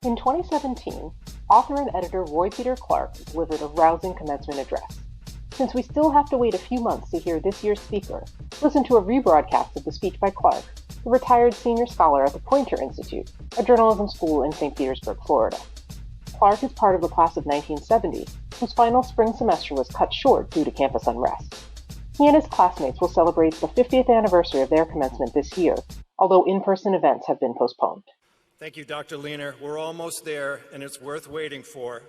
In 2017, author and editor Roy Peter Clark delivered a rousing commencement address. Since we still have to wait a few months to hear this year's speaker, listen to a rebroadcast of the speech by Clark, the retired senior scholar at the Poynter Institute, a journalism school in St. Petersburg, Florida. Clark is part of the class of 1970, whose final spring semester was cut short due to campus unrest. He and his classmates will celebrate the 50th anniversary of their commencement this year, although in-person events have been postponed. Thank you, Dr. Lehner. We're almost there, and it's worth waiting for.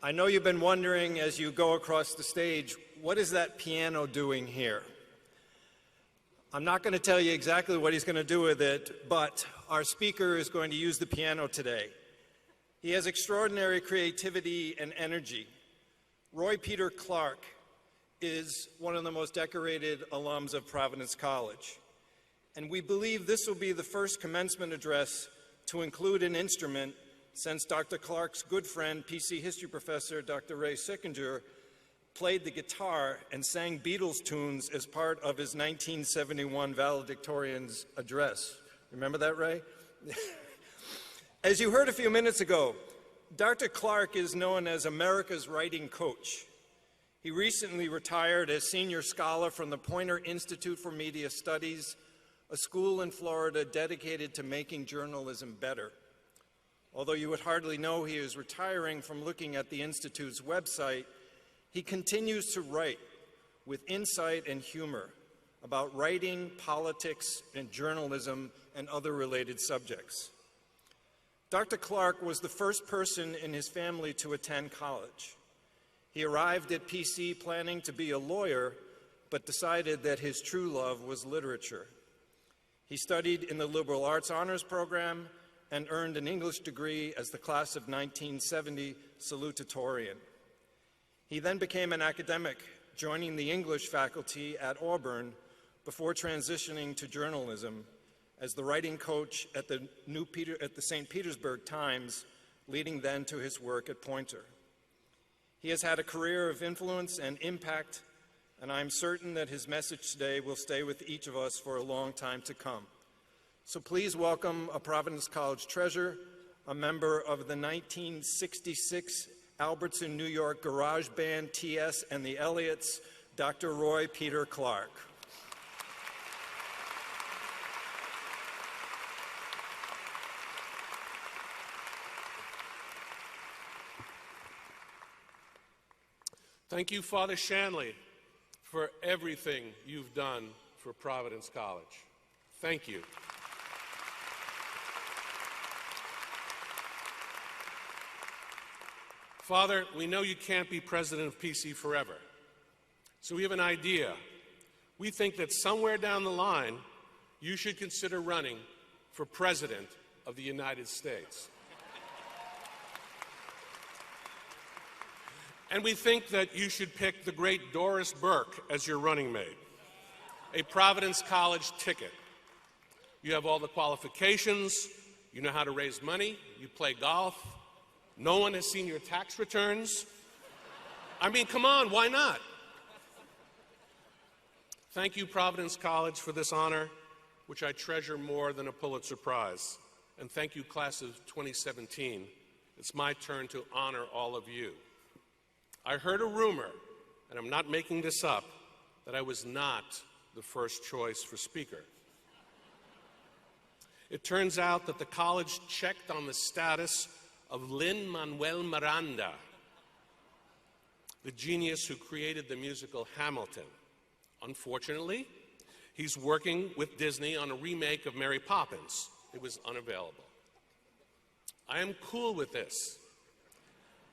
I know you've been wondering as you go across the stage, what is that piano doing here? I'm not going to tell you exactly what he's going to do with it, but our speaker is going to use the piano today. He has extraordinary creativity and energy. Roy Peter Clark is one of the most decorated alums of Providence College. And we believe this will be the first commencement address to include an instrument since Dr. Clark's good friend, PC history professor, Dr. Ray Sickinger, played the guitar and sang Beatles tunes as part of his 1971 valedictorian's address. Remember that, Ray? As you heard a few minutes ago, Dr. Clark is known as America's writing coach. He recently retired as senior scholar from the Poynter Institute for Media Studies, a school in Florida dedicated to making journalism better. Although you would hardly know he is retiring from looking at the Institute's website, he continues to write with insight and humor about writing, politics, and journalism, and other related subjects. Dr. Clark was the first person in his family to attend college. He arrived at PC planning to be a lawyer, but decided that his true love was literature. He studied in the liberal arts honors program and earned an English degree as the class of 1970 salutatorian. He then became an academic, joining the English faculty at Auburn before transitioning to journalism as the writing coach at the St. Petersburg Times, leading then to his work at Poynter. He has had a career of influence and impact, and I'm certain that his message today will stay with each of us for a long time to come. So please welcome a Providence College treasure, a member of the 1966 Albertson, New York garage band T.S. and the Elliots, Dr. Roy Peter Clark. Thank you, Father Shanley, for everything you've done for Providence College. Thank you. Father, we know you can't be president of PC forever, so we have an idea. We think that somewhere down the line, you should consider running for president of the United States. And we think that you should pick the great Doris Burke as your running mate, a Providence College ticket. You have all the qualifications, you know how to raise money, you play golf, no one has seen your tax returns. I mean, come on, why not? Thank you, Providence College, for this honor, which I treasure more than a Pulitzer Prize. And thank you, class of 2017. It's my turn to honor all of you. I heard a rumor, and I'm not making this up, that I was not the first choice for speaker. It turns out that the college checked on the status of Lin-Manuel Miranda, the genius who created the musical Hamilton. Unfortunately, he's working with Disney on a remake of Mary Poppins. It was unavailable. I am cool with this.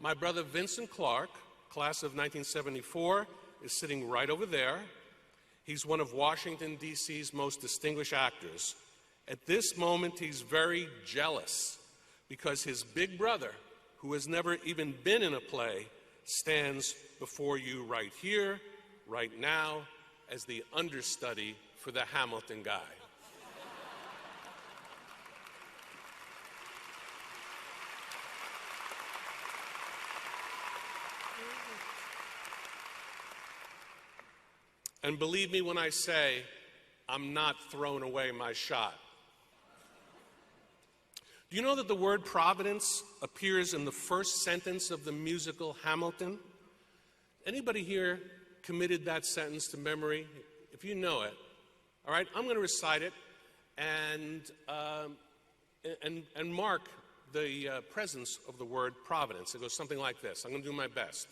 My brother Vincent Clark, class of 1974, is sitting right over there. He's one of Washington, D.C.'s most distinguished actors. At this moment, he's very jealous because his big brother, who has never even been in a play, stands before you right here, right now, as the understudy for the Hamilton guy. And believe me when I say, I'm not throwing away my shot. Do you know that the word Providence appears in the first sentence of the musical Hamilton? Anybody here committed that sentence to memory? If you know it, all right, I'm going to recite it and mark the presence of the word Providence. It goes something like this. I'm going to do my best.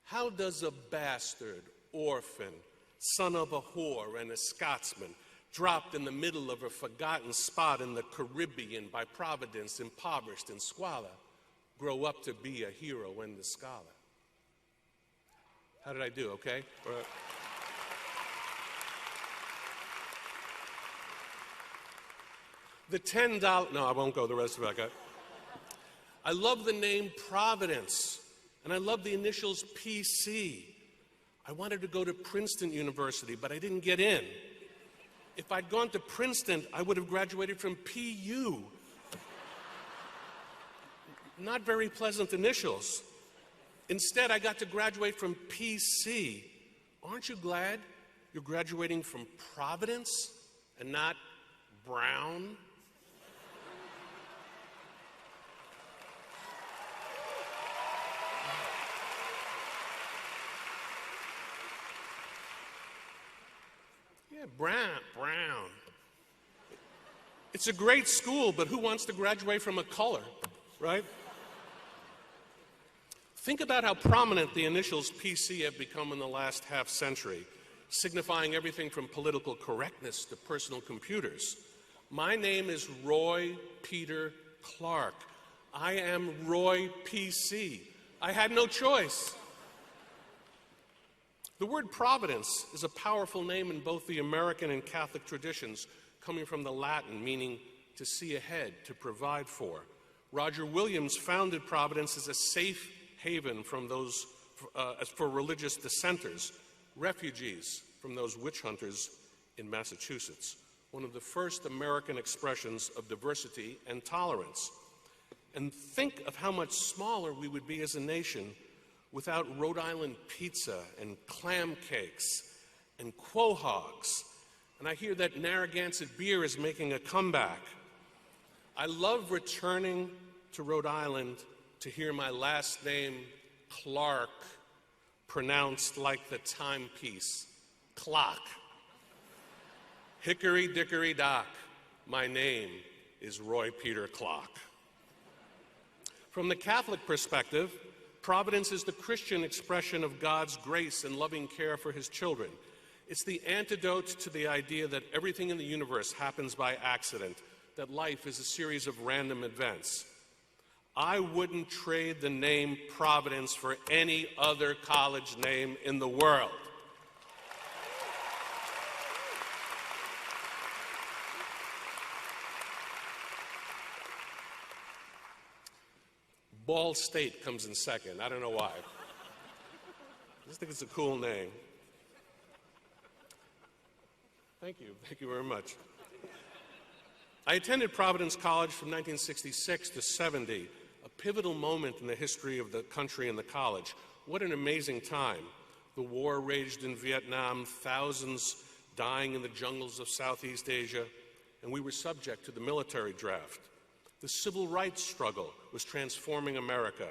How does a bastard, orphan, son of a whore and a Scotsman, dropped in the middle of a forgotten spot in the Caribbean by Providence, impoverished in squalor, grow up to be a hero and a scholar? How did I do, okay? All right. The $10, no, I won't go the rest of it. I love the name Providence, and I love the initials PC. I wanted to go to Princeton University, but I didn't get in. If I'd gone to Princeton, I would have graduated from PU. Not very pleasant initials. Instead, I got to graduate from PC. Aren't you glad you're graduating from Providence and not Brown? Yeah, Brown. It's a great school, but who wants to graduate from a color, right? Think about how prominent the initials PC have become in the last half century, signifying everything from political correctness to personal computers. My name is Roy Peter Clark. I am Roy PC. I had no choice. The word Providence is a powerful name in both the American and Catholic traditions, coming from the Latin, meaning to see ahead, to provide for. Roger Williams founded Providence as a safe haven from those for religious dissenters, refugees from those witch hunters in Massachusetts, one of the first American expressions of diversity and tolerance. And think of how much smaller we would be as a nation without Rhode Island pizza and clam cakes and quahogs. And I hear that Narragansett beer is making a comeback. I love returning to Rhode Island to hear my last name, Clark, pronounced like the timepiece, clock. Hickory dickory dock, my name is Roy Peter Clark. From the Catholic perspective, Providence is the Christian expression of God's grace and loving care for his children. It's the antidote to the idea that everything in the universe happens by accident, that life is a series of random events. I wouldn't trade the name Providence for any other college name in the world. Ball State comes in second. I don't know why. I just think it's a cool name. Thank you very much. I attended Providence College from 1966 to 70, a pivotal moment in the history of the country and the college. What an amazing time. The war raged in Vietnam, thousands dying in the jungles of Southeast Asia, and we were subject to the military draft. The civil rights struggle was transforming America.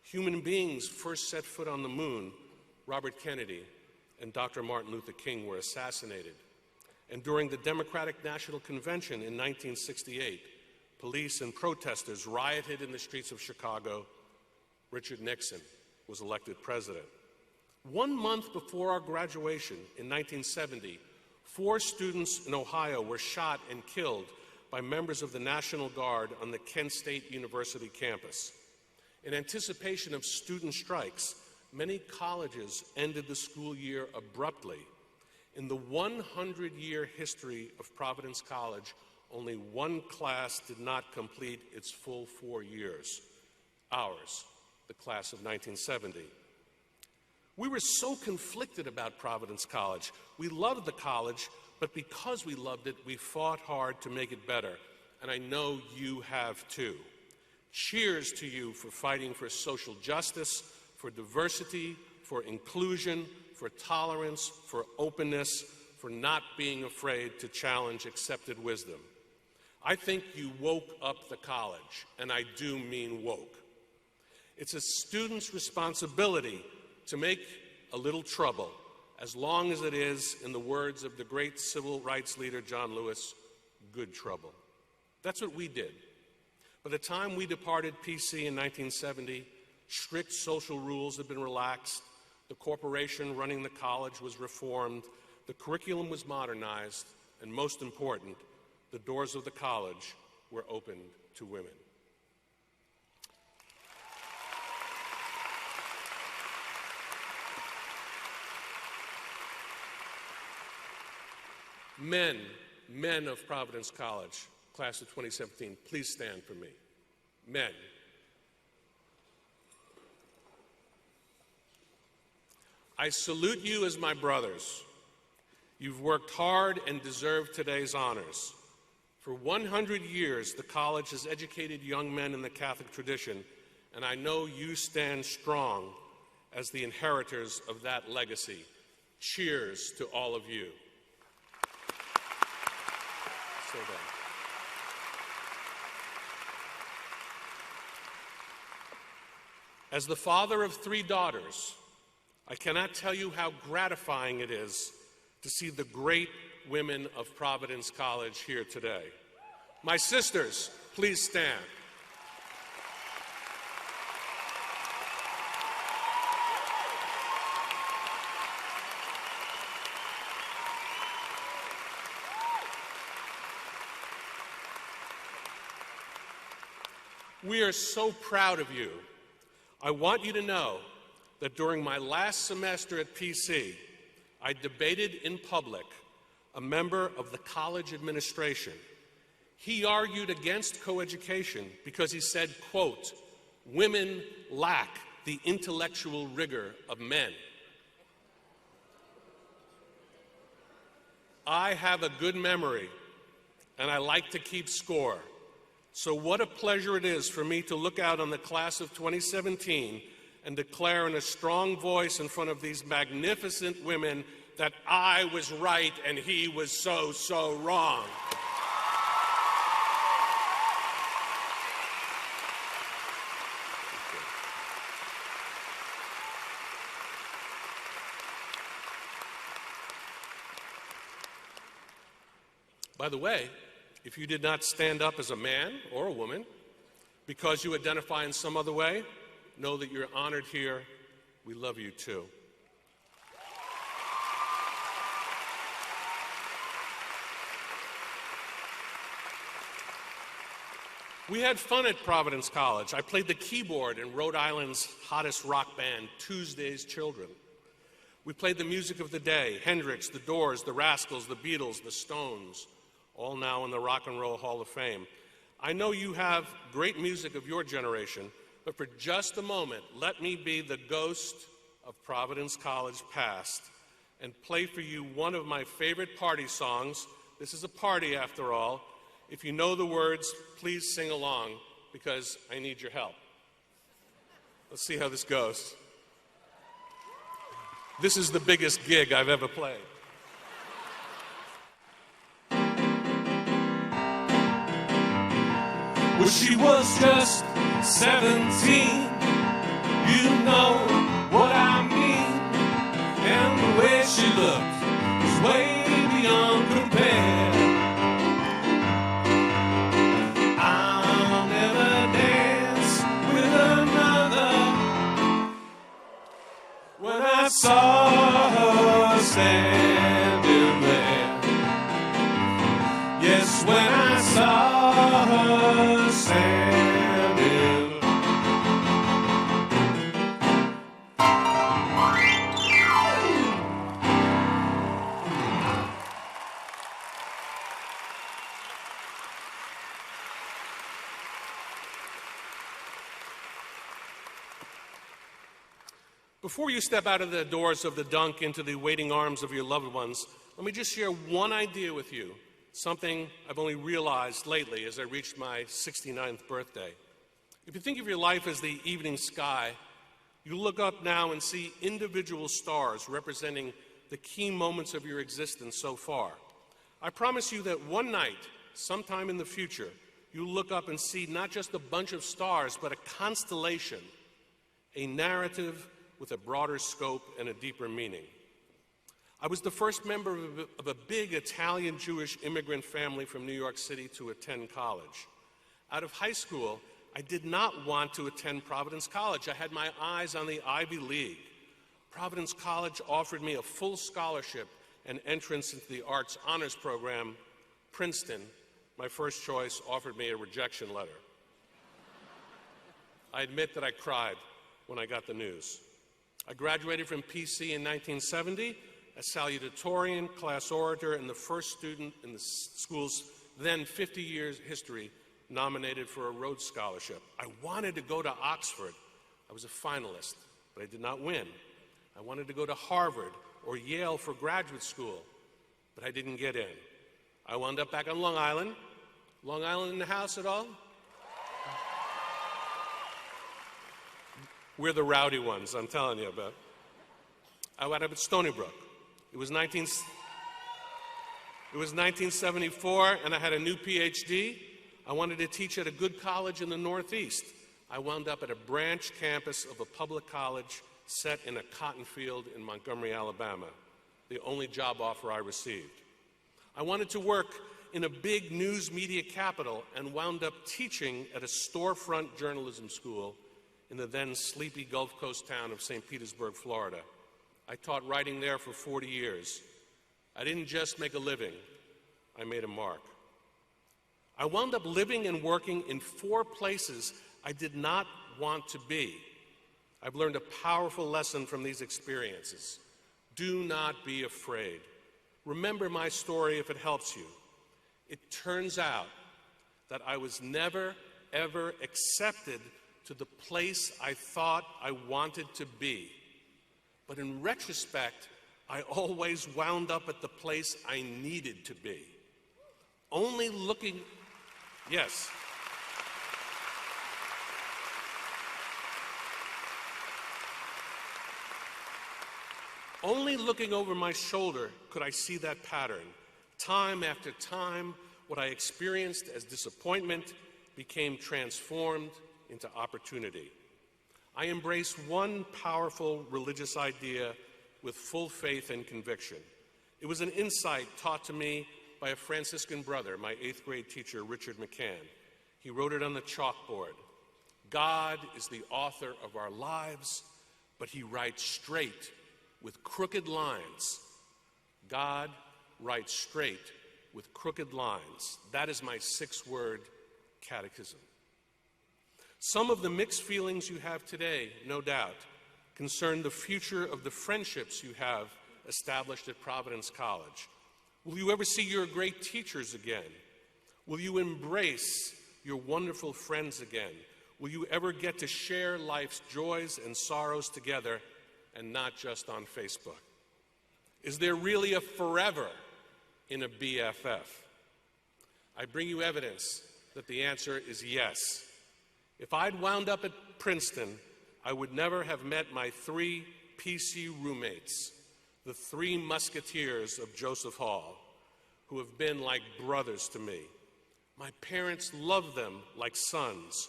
Human beings first set foot on the moon. Robert Kennedy and Dr. Martin Luther King were assassinated. And during the Democratic National Convention in 1968, police and protesters rioted in the streets of Chicago. Richard Nixon was elected president. 1 month before our graduation in 1970, 4 students in Ohio were shot and killed by members of the National Guard on the Kent State University campus. In anticipation of student strikes, many colleges ended the school year abruptly. In the 100-year history of Providence College, only one class did not complete its full 4 years. Ours, the class of 1970. We were so conflicted about Providence College. We loved the college, but because we loved it, we fought hard to make it better. And I know you have too. Cheers to you for fighting for social justice, for diversity, for inclusion, for tolerance, for openness, for not being afraid to challenge accepted wisdom. I think you woke up the college, and I do mean woke. It's a student's responsibility to make a little trouble, as long as it is, in the words of the great civil rights leader John Lewis, good trouble. That's what we did. By the time we departed PC in 1970, strict social rules had been relaxed, the corporation running the college was reformed, the curriculum was modernized, and most important, the doors of the college were opened to women. Men of Providence College, class of 2017, please stand for me. Men. I salute you as my brothers. You've worked hard and deserve today's honors. For 100 years, the college has educated young men in the Catholic tradition, and I know you stand strong as the inheritors of that legacy. Cheers to all of you. So then. As the father of 3 daughters, I cannot tell you how gratifying it is to see the great women of Providence College here today. My sisters, please stand. We are so proud of you. I want you to know that during my last semester at PC, I debated in public a member of the college administration. He argued against coeducation because he said, quote, "Women lack the intellectual rigor of men." I have a good memory, and I like to keep score. So what a pleasure it is for me to look out on the class of 2017 and declare in a strong voice in front of these magnificent women that I was right and he was so, so wrong. By the way, if you did not stand up as a man or a woman because you identify in some other way, know that you're honored here. We love you too. We had fun at Providence College. I played the keyboard in Rhode Island's hottest rock band, Tuesday's Children. We played the music of the day, Hendrix, The Doors, The Rascals, The Beatles, The Stones, all now in the Rock and Roll Hall of Fame. I know you have great music of your generation, but for just a moment, let me be the ghost of Providence College past and play for you one of my favorite party songs. This is a party, after all. If you know the words, please sing along, because I need your help. Let's see how this goes. This is the biggest gig I've ever played. Well, she was just 17, you know what I mean, and the way she looked was way beyond compare. I'll never dance with another. When I saw her standing there, yes, when I saw her standing. Before you step out of the doors of the dunk into the waiting arms of your loved ones, let me just share one idea with you, something I've only realized lately as I reached my 69th birthday. If you think of your life as the evening sky, you look up now and see individual stars representing the key moments of your existence so far. I promise you that one night, sometime in the future, you'll look up and see not just a bunch of stars, but a constellation, a narrative with a broader scope and a deeper meaning. I was the first member of a big Italian-Jewish immigrant family from New York City to attend college. Out of high school, I did not want to attend Providence College. I had my eyes on the Ivy League. Providence College offered me a full scholarship and entrance into the Arts Honors Program. Princeton, my first choice, offered me a rejection letter. I admit that I cried when I got the news. I graduated from PC in 1970 as salutatorian, class orator, and the first student in the school's then 50 years history nominated for a Rhodes Scholarship. I wanted to go to Oxford. I was a finalist, but I did not win. I wanted to go to Harvard or Yale for graduate school, but I didn't get in. I wound up back on Long Island. Long Island in the house at all? We're the rowdy ones, I'm telling you about. I wound up at Stony Brook. It was 1974, and I had a new PhD. I wanted to teach at a good college in the Northeast. I wound up at a branch campus of a public college set in a cotton field in Montgomery, Alabama, the only job offer I received. I wanted to work in a big news media capital and wound up teaching at a storefront journalism school in the then sleepy Gulf Coast town of St. Petersburg, Florida. I taught writing there for 40 years. I didn't just make a living, I made a mark. I wound up living and working in 4 places I did not want to be. I've learned a powerful lesson from these experiences. Do not be afraid. Remember my story if it helps you. It turns out that I was never, ever accepted to the place I thought I wanted to be. But in retrospect, I always wound up at the place I needed to be. Only looking over my shoulder could I see that pattern. Time after time, what I experienced as disappointment became transformed into opportunity. I embraced one powerful religious idea with full faith and conviction. It was an insight taught to me by a Franciscan brother, my 8th grade teacher, Richard McCann. He wrote it on the chalkboard. God is the author of our lives, but he writes straight with crooked lines. God writes straight with crooked lines. That is my 6-word catechism. Some of the mixed feelings you have today, no doubt, concern the future of the friendships you have established at Providence College. Will you ever see your great teachers again? Will you embrace your wonderful friends again? Will you ever get to share life's joys and sorrows together and not just on Facebook? Is there really a forever in a BFF? I bring you evidence that the answer is yes. If I'd wound up at Princeton, I would never have met my 3 PC roommates, the 3 musketeers of Joseph Hall, who have been like brothers to me. My parents love them like sons.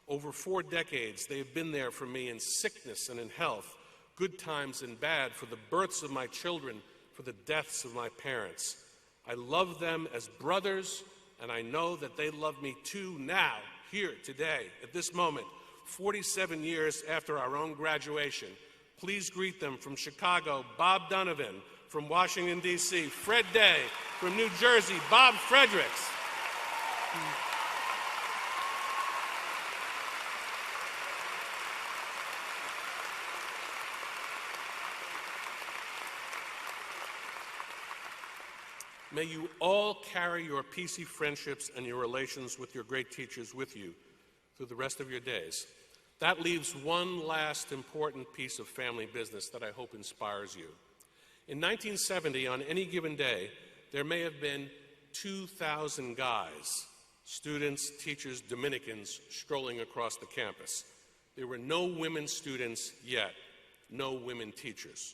Over 4 decades, they have been there for me in sickness and in health, good times and bad, for the births of my children, for the deaths of my parents. I love them as brothers, and I know that they love me too now, here, today, at this moment, 47 years after our own graduation. Please greet them from Chicago, Bob Donovan; from Washington, D.C., Fred Day; from New Jersey, Bob Fredericks. May you all carry your PC friendships and your relations with your great teachers with you through the rest of your days. That leaves one last important piece of family business that I hope inspires you. In 1970, on any given day, there may have been 2,000 guys, students, teachers, Dominicans, strolling across the campus. There were no women students yet, no women teachers.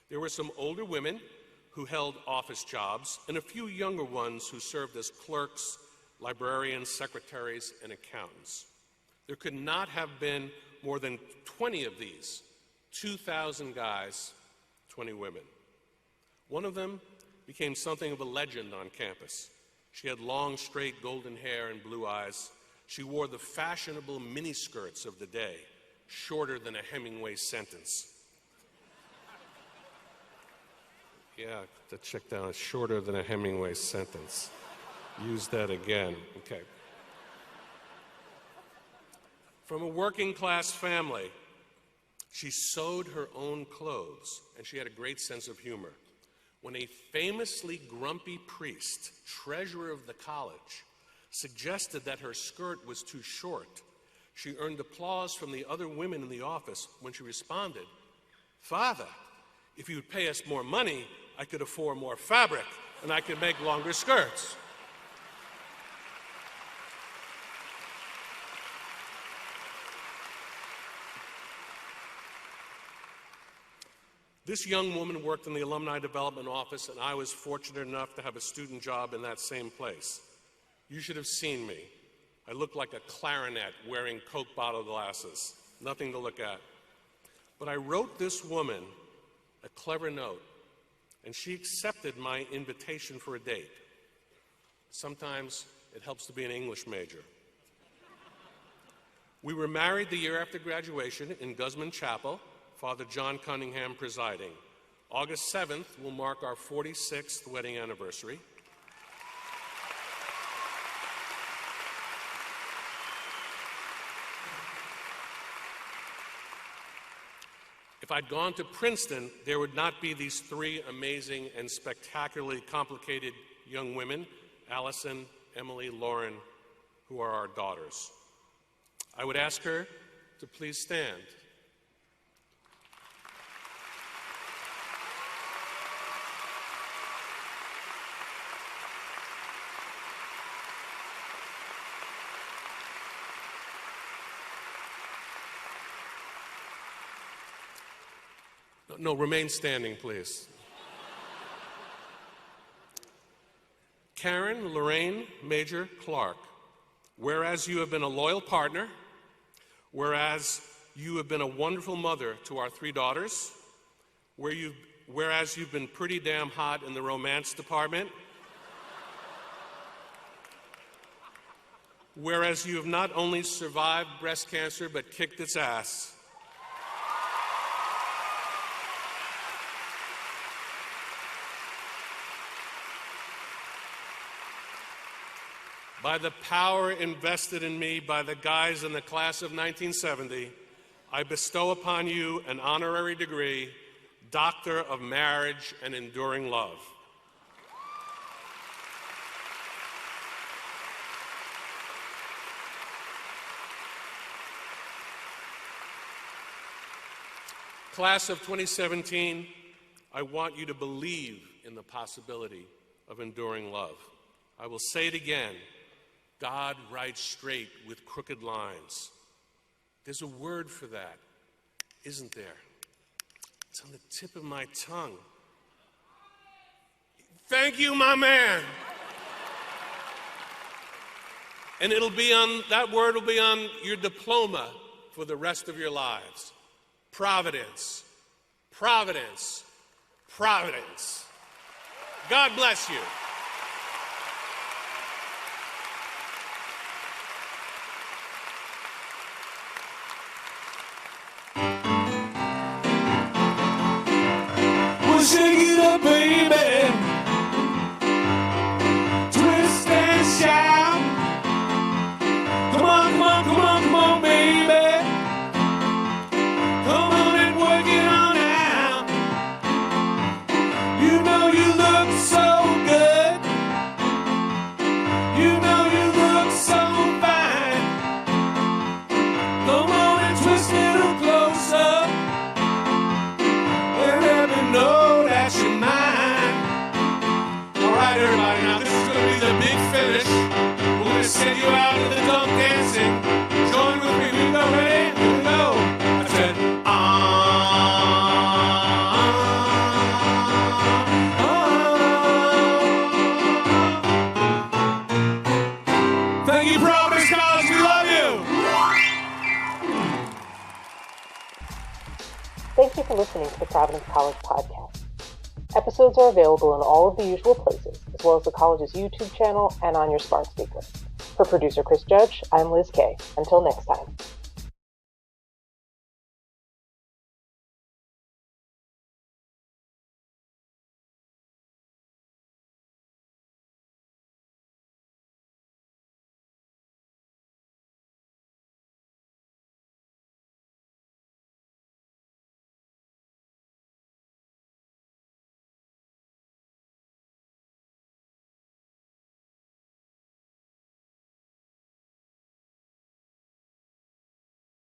There were some older women who held office jobs, and a few younger ones who served as clerks, librarians, secretaries, and accountants. There could not have been more than 20 of these, 2,000 guys, 20 women. One of them became something of a legend on campus. She had long, straight golden hair and blue eyes. She wore the fashionable miniskirts of the day, shorter than a Hemingway sentence. Yeah, the check down is shorter than a Hemingway sentence. Use that again. Okay. From a working class family, she sewed her own clothes, and she had a great sense of humor. When a famously grumpy priest, treasurer of the college, suggested that her skirt was too short, she earned applause from the other women in the office when she responded, "Father, if you would pay us more money, I could afford more fabric, and I could make longer skirts." This young woman worked in the Alumni Development Office, and I was fortunate enough to have a student job in that same place. You should have seen me. I looked like a clarinet wearing Coke bottle glasses. Nothing to look at. But I wrote this woman a clever note, and she accepted my invitation for a date. Sometimes it helps to be an English major. We were married the year after graduation in Guzman Chapel, Father John Cunningham presiding. August 7th will mark our 46th wedding anniversary. If I'd gone to Princeton, there would not be these three amazing and spectacularly complicated young women, Allison, Emily, Lauren, who are our daughters. I would ask her to please stand. No, remain standing, please. Karen Lorraine Major Clark, whereas you have been a loyal partner, whereas you have been a wonderful mother to our three daughters, whereas you've been pretty damn hot in the romance department, whereas you have not only survived breast cancer but kicked its ass, by the power invested in me by the guys in the class of 1970, I bestow upon you an honorary degree, Doctor of Marriage and Enduring Love. Class of 2017, I want you to believe in the possibility of enduring love. I will say it again. God writes straight with crooked lines. There's a word for that, isn't there? It's on the tip of my tongue. Thank you, my man. And that word will be on your diploma for the rest of your lives. Providence, Providence, Providence. God bless you. Shake it up, baby. Twist and shout. Come on, come on, come on, come on, baby. Come on and work it on out. You know you look so good. for listening to the Providence College podcast. Episodes are available in all of the usual places, as well as the college's YouTube channel and on your smart speaker. For producer Chris Judge, I'm Liz Kay. Until next time.